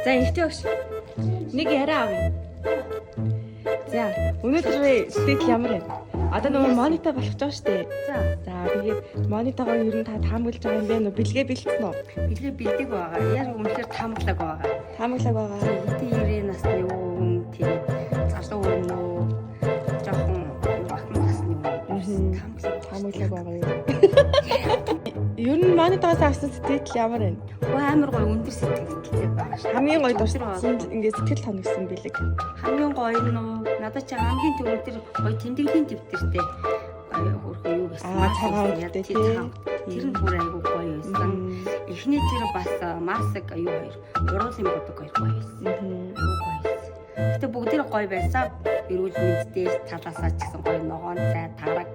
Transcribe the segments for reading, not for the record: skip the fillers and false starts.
За ихтэй багш. Нэг яриа авъя. За өнөөдөр сэтгэл ямар вэ? Одоо нөгөө монитор болох гэж байгаа шүү дээ. За тэгээд монитороо ер нь та таамаглаж байгаа юм бэ нөө бэлгээ бэлтгэн үү? Бэлгээ бэлдэг байгаа. Яг үнэхээр таамаглаг байгаа. Таамаглаг байгаа. Тийм 90 насны хүн тийм залуу хүн нөө жоохон бахман насны хүн таамаглаг байгаа юм. Ер нь монитороос авсан сэтгэл ямар вэ? Амар гоё өндөр сэтгэлтэй байгаа шүү. Хамгийн гоё дурсан ингээд сэтгэл тоногсон бэлэг. Хамгийн гоё нөө надад чи хамгийн түрүү тэр гоё тэмдэглэлийн дэвтэртэй хөрхөө юу гэсэн маа цагаан үедээ тэр нь бүр айгу гоё байсан. Эхний тэр бас маск аюу хоёр уруулын бодог гоё байсан. Айгу гоё байсан. Гэтэ бүгд гоё байсан. Эрүүл мэндтэй талаасаа ч гэсэн гоё ногоон цай тараг.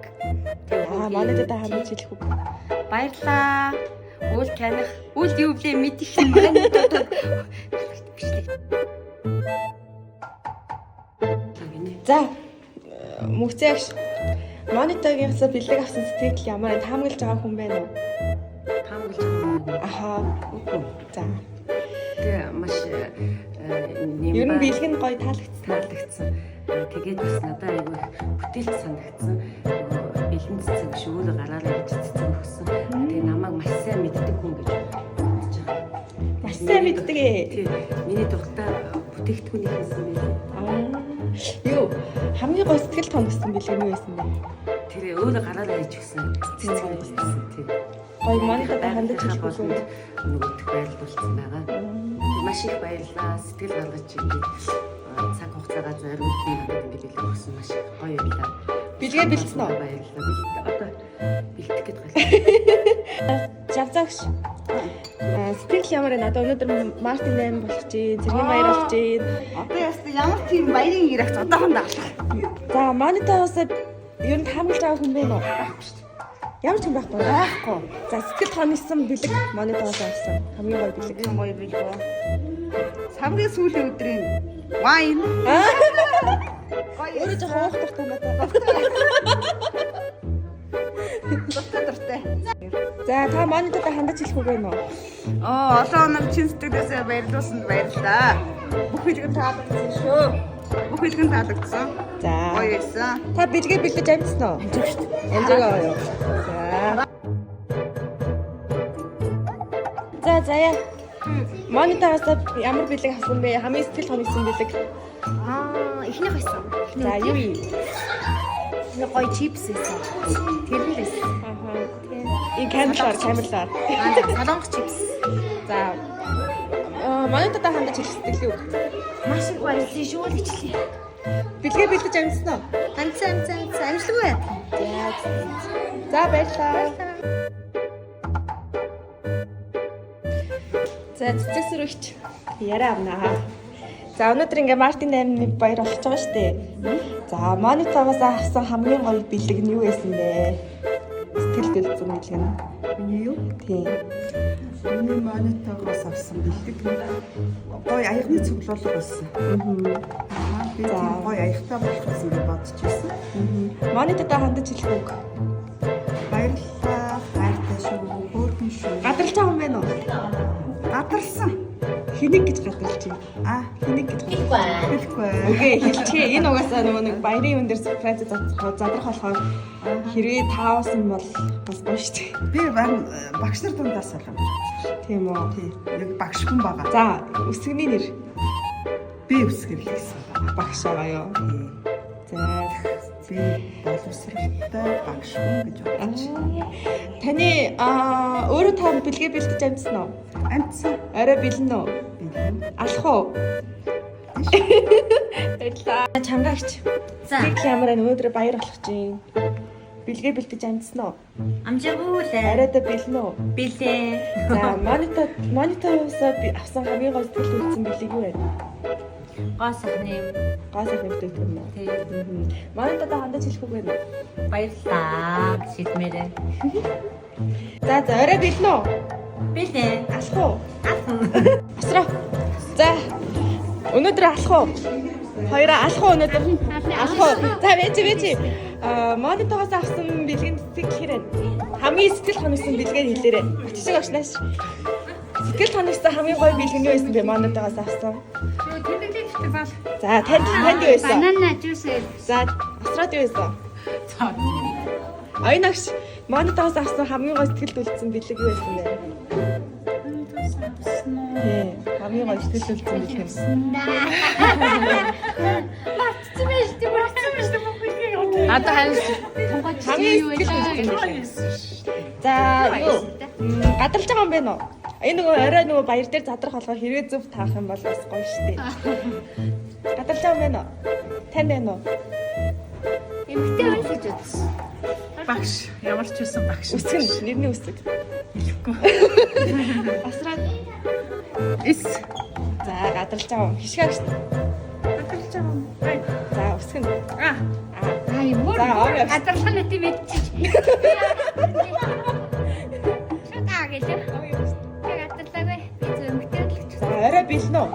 Монитор хамж хэлэх үг. Баярлаа. Үл таних. Үл юу блэ мэдих юм байна. За мөцөөгш мониторгийнхаас бэлэг авсан сэтгэл ямар таамаглаж байгаа хүн байна уу? Таамаглаж байгаа. Ахаа. За. Тэгээ маш ер нь бэлэг нь гоё таалагдсан. Тэгээд бас надад айгүй бүтээлч санагдсан. Бэлэн цэцэг биш өөрөө гараараа гэж цэцэг өгсөн. Тэгээ намайг маш сайн мэддэг хүн гэж бодож байгаа. Маш сайн мэддэг ээ. Тийм. Миний дуртай бүтээгдэхүүний хэлсэн байх. Юу хамгийн гоё сэтгэл тоногсон бэлэг нь юу байсан бэ? Тэр өөрөө гараараа хийж өгсөн цэцэг байсан. Тийм. Гоё монитор хандаж хэлэх үү? Нөгөөх баярлуулсан байгаа. Маш их баярлалаа. Сэтгэл гаргаж ингэж цаг хугацаагаа зориулсан надад ингэ бэлэг өгсөн маш гоё юм да. Бэлгээ бэлдсэн үү? Баярлалаа. Одоо бэлтэх гээд байна. Жавзаагш. Сэтгэл ямар вэ? Одоо өнөөдөр Мартин 8 болох чинь, Цэргийн баяр болох чинь. Одоо ястаа ямар тийм баярын ирэх одоохондоо алах. За монитороос ер нь таамаглаж байгаа хүн байна уу? Ямар ч юм байхгүй. Байхгүй. За сэтгэл тоногсон бэлэг монитороос авсан. Хамгийн гоё бэлэг. Тийм гоё бэлэг. Хамгийн сүүлийн өдрийн вайн. Өөрөө жоохон хоохох тахтай надад. Дуртай. За та монитороо хандаж хэлэх үг байна уу? Олон оног чин сэтгэлээсээ баярлуулсанд баярлалаа. Бүх хэлгэн таалагдсан шүү. Бүх хэлгэн таалагдсан. За. Гоё байсан. Та бэлгээ бэлдэж амжсан уу? Амжаагаа юу? За. Заяа. Монитороос ямар бэлэг авсан бэ? Хамгийн сэтгэл тоногсон бэлэг. Эхнийх байсан. За юу юм? Нэг гоё чипс байсан. Тэр нь байсан. Энэ камерлаар. Солонгос чипс. За. Монитороо хандаж хэлэх сэтгэл үг. Маш их баярлалаа шүү л ичлээ. Бэлгээ бэлдэж амжсан уу? Амцсан амжилтгүй. За баярлалаа. За цэцэг сүрэгч яриа авнаа. За өнөөдөр ингээ Мартин 8-ны баяр болж байгаа шүү дээ. За монитороос авсан хамгийн гоё бэлэг нь юу байсан бэ? Сэтгэл дэвцэн бэлэг нь. Миний юу? Тийм. Миний монитороос авсан бэлэг гоё аягны цуглуулга байсан. Би тийм гоё аягтай болох гэсэн би бодож байсан. Монитороо хандаж хэлэх үг. Баярлалаа. Хайртай шүү. Хөөрхөн шүү. Гадарлаж байгаа юм байна уу? Гадарсан. Хэнийг гэж гадарлаж юм? Хэнийг гэж Хэлэхгүй. Окей, хэлчихье. Энэ угаасаа нөгөө нэг баярын үн дээр сюрприз задрах болохоор хэрвээ таавсан бол бас гоё шүү дээ. Би багш нар дундаас солонгож байна. Тийм үү? Тийм. Яг багш хүн байгаа. За, үсгний нэр Би үсгэр хэлсэн байгаа. багш байгаа юу? За, Би боловсралтай багш хүн гэж бодож байна. таны өөрөө та бэлгээ бэлдэж амжсан уу? Амтсан. Орой бэлэн үү? Бэлэн. Алах уу? Баярлалаа. Чамгаагч. За. Сэтгэл ямар байна? Өнөөдөр баяр болох чинь. Бэлгээ бэлдэж амжсан уу? Амжаагүй лээ. Оройдоо бэлэн үү? Билээ. За, монитороос авсан хамгийн гоё сэтгэл үлдсэн бэлэг юу вэ? Гоо сахны. Гаас их нэмдэг юм уу? Тийм. Монитороос хандаж хэлэх үг байна. Баярлалаа гэж хэлмээрээ. За, орой бэлэн үү? Билээ. Алах уу? Асраа. За. Өнөөдөр алах уу? Хоёроо алах уу өнөөдөр? Алах уу? За, вэжи. Монитороос авсан бэлгийн сэтгэл хэрэг. Хамгийн сэтгэл хоногсон бэлгээр хэлээрэй. Очиж огшнаас. Сэтгэл ханагсан хамгийн гоё бэлэг нь юу байсан бэ? Манайдаас авсан. Юу тэндэглэхтэй бол. За танд юу байсан? Банана жуус. За австрад юу байсан? Аянагш манайдаас авсан хамгийн гоё сэтгэл үлдсэн бэлэг юу байсан бэ? Хамгийн гоё сэтгэл үлдсэн бэлэг юм. Одоо хань Хамгийн юу вэ? За юу? Гадарлаж байгаа юм бэ нөө? Энэ нөгөө орой нөгөө баяр дээр задрах болохоор хэрвээ зөв таах юм бол бас гоё шүү дээ. Гадарлаж байгаа юм бэ нөө? Танд байна уу? Эмхтэй байх гэж бодсон. багш ямар ч байсан багш. Үсгэн нэрний үсэг. Асраад Эс за гадарлаж байгаа юм. Хишгаагч. гадарлаж байгаа юм. За үсгэн. Ямар За, авъя. гадарлахны тийм мэдчих. Шатаа гэлээ. Гадарлаагүй. Би зөв эмхтэй л гэж. За орой бэлнэ үү?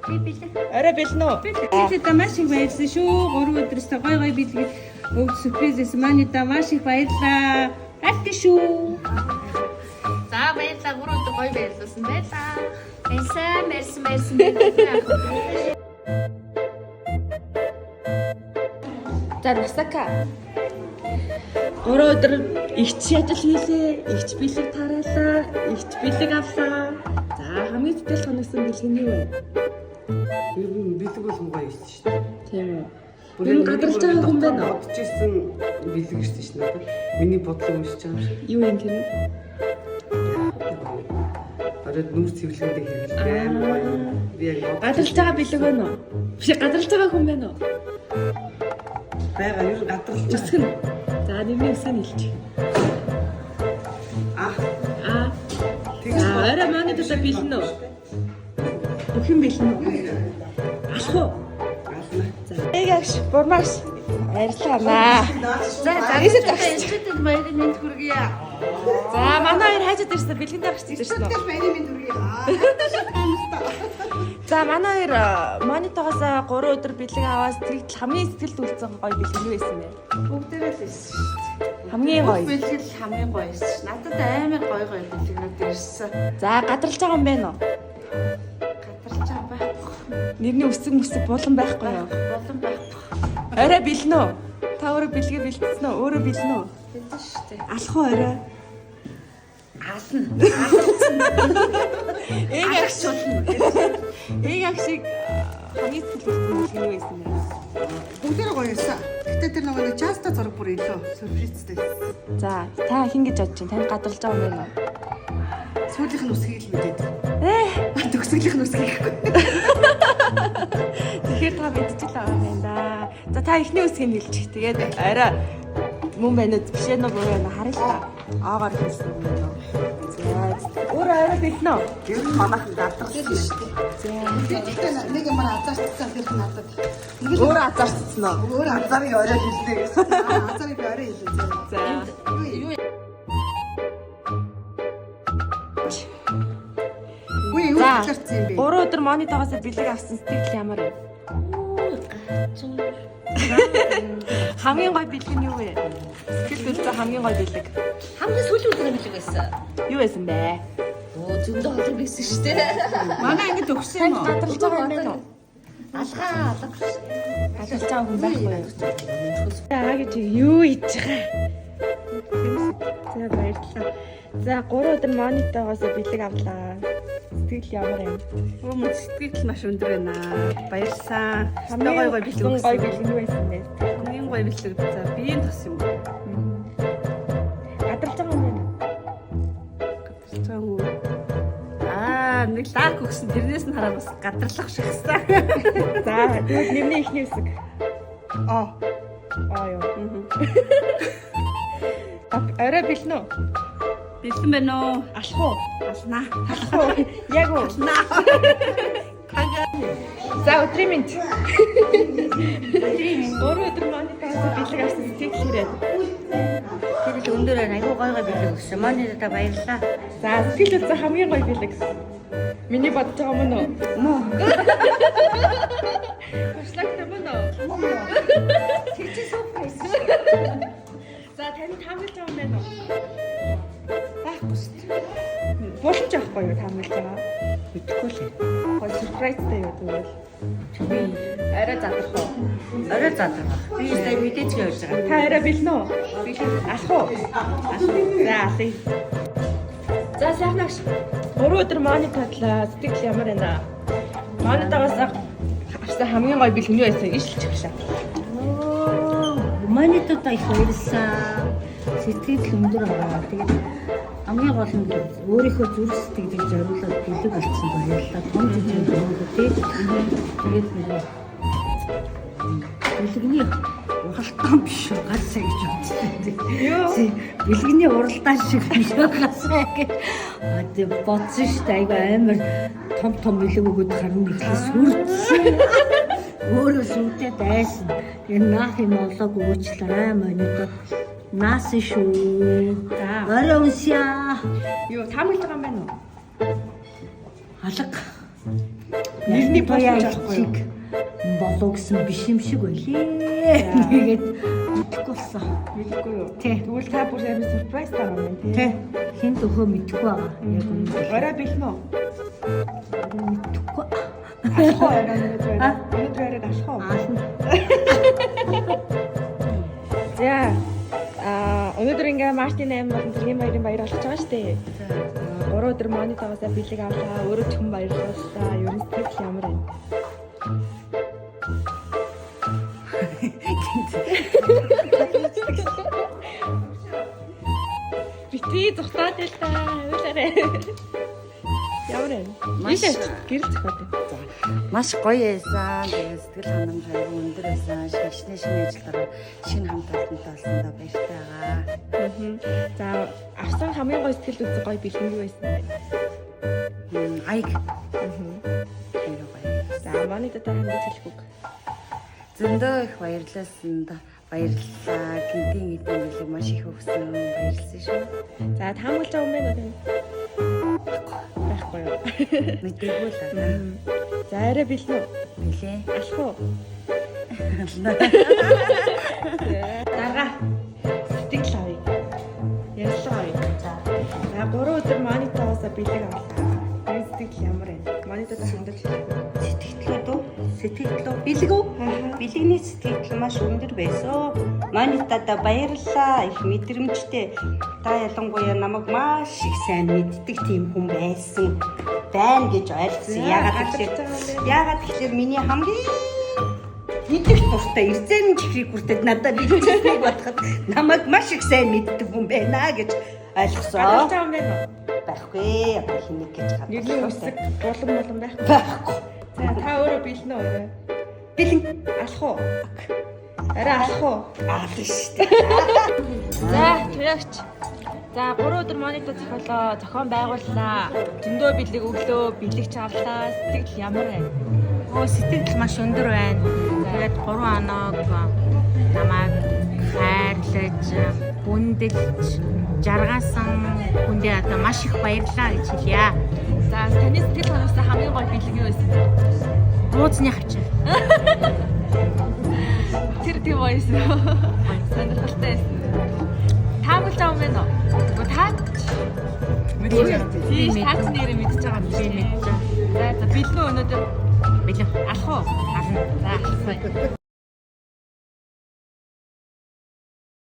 Би билээ. Орой бэлнэ үү? Бидэд маш их баярлсан шүү. 3 өдрөөс гой гой бэлгийг өг сүрпризээс манайда маш их баярлаа. Хайртай шүү. За баярлалаа. 3 өдөр гоё баярлуулсан байлаа. Мерсэн. За Насака. 3 өдөр ихч ажил хийлээ, ихч бэлэг тараалаа, ихч бэлэг авлаа. За хамгийн сэтгэл хоногсон бэлэг нь юу вэ? Ер нь бэлэг бол гоё юм шүү дээ. Тийм үү. Бүр гадарлаж байгаа хүн байна уу? Бодчихсон бэлэг шүү дээ надад. Миний бодлого уншиж байгаа юм шиг. Юу юм тэр нь? Бараг нүр цэвэрлэгэндээ хэрэглээ амар гоё. Би яг Гадарлаж байгаа бэлэг байна уу? Биш гадарлаж байгаа хүн байна уу? байгаа ер нь гадарлаж байгаа. Үсгэн. За нэмээ үсгэн хэлчих. Аа. За орой манайд одоо бэлнэ үү? Бүх юм бэлнэ үү? Алах уу? За. Эгэгш бурмагш баярлалаа. За эцэд баярын мэнд хүргье. За манай хоёр хайжаад ирсэн бэлгэндээ гарч ирсэн үү? Баярын мэнд хүргэе. За манай хоёр монитогоос 3 өдөр бэлэг аваад сэтгэл хамгийн сэтгэл үлдсэн гоё бэлэг нь байсан бэ? Бүгдээрээ л ирсэн шүү дээ. Хамгийн гоё. Бэлгэл хамгийн гоё ирсэн. Надад амар гоё бэлгэнүүд ирсэн. За гадарлаж байгаа юм байна уу? Гадарлаж байгаа байхгүй. Нэрний үсэг булан байхгүй юу? Болон байхгүй. Орой бэлнэ үү? Та өөрөө бэлгээ бэлдсэн үү? Өөрөө бэлнэ үү? Бэлдэн шүү дээ. Алах уу орой? Эг шиг хамгийн сэтгэл үлдсэн бэлэг нь байсан бэ? Бүгдээрээ гоё ирсэн. Гэтэ тэр нөгөө жаста зураг бүр илүү сюрпризтэй. За та хин гэж бодож чинь танд гадарлаж байгаа юм байна уу? Сүүлийнх нь үсгийг л мэдээд. Төгсгөлийнх нь үсгийг гэхгүй. Тэгэхээр та мэдчихлээ байгаа юм да. За та эхний үсгийг хэлчих. Тэгээд арай мөн байна уу? Биш ээ нөө буюу харъя та. Аагаар хэлсэн юм байна. За өөрөө арай бэлнэ үү? Ер нь манайхан гадарлаж шүү дээ. За Нэг юм азартсан тэр надад. өөрөө азартсан уу? Өөр азарын орой хэлдэг гэсэн. Азарын би орой хэлээ. За Үгүй юу За. хэлэрсэн юм бэ? 3 өдөр монитогоос бэлэг авсан сэтгэл ямар вэ? Хамгийн гоё бэлэг нь юу вэ? Сэтгэл үлдсэн хамгийн гоё бэлэг. Хамгийн сүүлийн өдөр бэлэг байсан. Юу байсан бэ? Оо зөндөө олон байсан шүү дээ. Манай ингэ төгсөн Танд юм уу? гадарлаж байгаа юм байна уу? Алгаа алга. Гадарлаж байгаа хүн байхгүй юу? За гэж юу хийж байгаа? За баярлалаа. За 3 өдөр монитогоос бэлэг авлаа. Сэтгэл ямар юм? Өмнө сэтгэл маш өндөр байна. Баярлсан. Хамгийн гоё бэлэг гоё өгсөн. бэлэг юу байсан бэ? Хамгийн гоё бэлэг. За биеийн тос юм. Гадарлаж байгаа юм байна уу? Нэг лак өгсөн. Тэрнээс нь хараад бас гадарлах шигсэн. За тэгвэл нэмний ихний үсэг. Аа. Юу. Орой бэлнэ үү? Бэлэн байна уу? Алах уу? Алнаа. Алах уу? Яг уу? За өдрийн мэнд. 3 өдөр монитогоос бэлэг авсан сэтгэл хэрэг. Тэгэл өндөр айгуу гой бэлэг өгсөн. Манайда баярлалаа. За сэтгэл үлдсэн хамгийн гоё бэлэг. Миний бодож байгаа мөн үү? Муу. Туршлагатай мөн үү? За тань таамаглаж байгаа юм байна уу? болохгүй шүү дээ. Болж байхгүй юу таамаглаж байгаа? Мэдхгүй л. Гол сюрпрайзтай юу тэгвэл. Би Арай задрах уу? орой задрах. Би сая мэдээж явж байгаа. Та арай бэлнэ үү? Алах уу? За алъя. За сайхан агш. 3 өдөр монит тадлаа. Сэтгэл ямар байна? Монитагаас авсан хамгийн гоё бэлгэний байсан ишэлж өгшаа. Манитад их баярлаа. Сэтгэл өндөр аваа. Тэгээд хамгийн гол нь өөрийнхөө зүрх сэтгэлийг зориулаад бэлэг алдсан баярлалаа. Том жижиг юмнууд тий. Тэгээд нэг бэлгэний уралдаан биш үү гасаа гэж бодсон. Юу? Бэлгэний уралдаан шиг биш үү гасаа гэж бодсон шүү дээ. Айгу амар том бэлэг өгöd харна гэхлээр сүрдсэн. Өөрөө сүрдээ дайсан. Энэ наах юм олоог уучлаарай манайд. Наасан шүү. За. Орой унсяа. Юу таамаглаж байгаа юм байна уу? Алга. Нэрний пост авахгүй юу? болоо гэсэн биш юм шиг байлээ. Тэгээд мэдэхгүй болсон. Мэдгүй юу? Тий. Тэгвэл та бүр амар сюрприз таа юм байна тий. Тэ. Хинт өхөө мэдэхгүй байгаа. Яг үнэ. Орой бэлнэ үү? Мэдэхгүй. Алах уу арай өнөөдөр? Өнөөдөр арай алах уу? Аална. За. Өнөөдөр ингээ Мартин 8 болон Тэргийн баярын баяр олгож байгаа шүү дээ. 3 өдөр монитагаас бэлэг авлаа. Өөрөө ч хүн баярлалаа. Ер нь сэтгэл ямар байна? Бити зогтоод л та. Үйлээрээ. Ямар байна? Маш гэрэл зохиод. Маш гоё байсан. Тэгээд сэтгэл ханамж аягүй өндөр байсан. Шинэ ажилтараа шинэ хамт олонтой олсондоо баяртай байгаа. За авсан хамгийн гоё сэтгэл үзэг гоё бэлгэн юу байсан бэ? Аяг. За монитор та хандаж хэлэх үг. Зөндөө их баярлалсан да. Баярлалаа. Гинтийн бэлэг маш их өгсөн. Баярлсан шүү. За таамаглаж байгаа юм байна уу? Байхгүй юу? Мэдээгүй л аа. За арай бэлнэ үү? Билээ. Алах уу? Дараа сэтгэл авъя. Ярилцлага авъя. За 3 өдөр монитороос бэлэг авлаа. Энэ сэтгэл ямар байна? Мониторд хандаж хэлэх үү? Сэтгэлдөө бэлэг үү? Бэлэгний сэтгэл маш өндөр байсан. Манитада баярлалаа. Их мэдрэмжтэй. Та ялангуяа намайг маш их сайн мэддэг тийм хүн байсан. Байна гэж ойлгосон. Яагаад гэхээр миний хамгийн мэддэг дуртай эрзэн чихрийг хүртэл надад бичсэнийг бодоход намайг маш их сайн мэддэг хүн байна гэж ойлгосон. Гадаж байгаа юм байна уу? Байхгүй. Одоо хэнийг гэж гадаж. Нэрний үсэг болон байхгүй. Байхгүй. За та өөрөө бэлнэ үү арай? Бэлэн. Алах уу? Арай алах уу? Аална шүү дээ. За туягч. За 3 өдөр монитор зохиолоо зохион байгууллаа. Зөндөө бэлэг өглөө, бэлэг чавлаа. Сэтгэл ямар байна? Сэтгэл маш өндөр байна. Тэгээд 3 хоног намайг хайрлаж, хүндэлж, жаргасан хүндээ одоо маш их баярлалаа гэж хэлье. За таны сэтгэл ханагсан хамгийн гоё бэлэг юу байсан бэ? Бууцны хавчаа. Тэр тийм байсан. Сонирхолтой байсан. Таамаглаж байгаа юм байна уу? Уу таач? Тийм таач нэрээ мэдчихэж байгаа юм шиг. Би мэдчихэе. За бэлгөө өнөөдөр Бэлэн. алах уу? Ална. За алах.